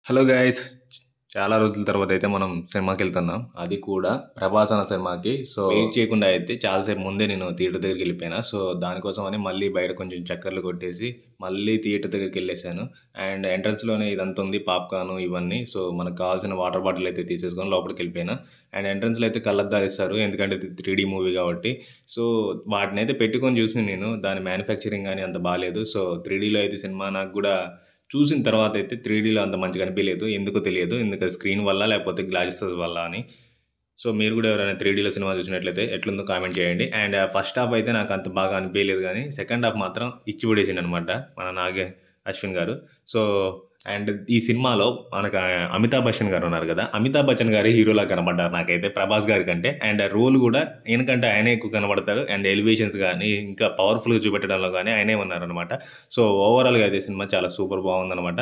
Hello guys! చాలా రోజుల తర్వాతయితే మనం సినిమాకెళ్తున్నాం. అది కూడా 'ప్రభాస్' అన్న సినిమాకి. సో, వెయిట్ చేయకుండా అయితే చాలా సేపు ముందే నేను థియేటర్ దగ్గరికెళ్ళిపోయినా. సో, దానికోసమని మళ్ళీ బయట కొంచెం చక్కర్లు కొట్టేసి, మళ్ళీ థియేటర్ దగ్గరికెళ్ళేసాను. అండ్ ఎంట్రన్స్‌లోనే ఇదంతా ఉంది పాప్‌కార్న్ ఇవన్నీ. సో, మనకు కావాల్సిన వాటర్ బాటిల్ అయితే తీసేసుకొని లోపలికెళ్ళిపోయాను. అండ్ ఎంట్రన్స్‌లో అయితే కళ్ళద్దాలు ఇస్తారు. ఎందుకంటే ఇది 3డీ మూవీ కాబట్టి. సో, వాటినైతే పెట్టుకొని చూసాను నేను. దాని మ్యానుఫ్యాక్చరింగ్ గాని అంత బాలేదు. సో, 3డీలో అయితే సినిమా నాకు గూడా చూసిన తర్వాతయితే 3డీలో అంత మంచిగా అనిపియలేదు. ఎందుకో తెలియదు. ఎందుకు స్క్రీన్ వల్ల లేకపోతే గ్లాసెస్ వల్ల అని. సో, మీరు గూడా ఎవరైనా 3డీలో సినిమా చూసినట్లయితే ఎట్లుందో కామెంట్ చేయండి. అండ్ ఫస్ట్ హాఫ్ అయితే నాకు అంత బాగా అనిపియలేదు గానీ, సెకండ్ హాఫ్ మాత్రం ఇచ్చి పడేసిండనమాట మన అశ్విన్ గారు. సో, అండ్ ఈ సినిమాలో మనకు అమితాబ్ బచ్చన్ గారు ఉన్నారు గదా! అమితాబ్ బచ్చన్ గారే హీరోలా కనపడ్డారు నాకైతే 'ప్రభాస్' గారి కంటే. అండ్ రోల్ గూడా ఈయనకంటే ఆయనే ఎక్కువ కనపడతాడు. అండ్ ఎలివేషన్స్ గానీ, ఇంకా పవర్‌ఫుల్‌గా చూపెట్టడంలో గానీ ఆయనే ఉన్నారనమాట. సో, ఓవరాల్‌గా అయితే సినిమా చాలా సూపర్ బావుందనమాట.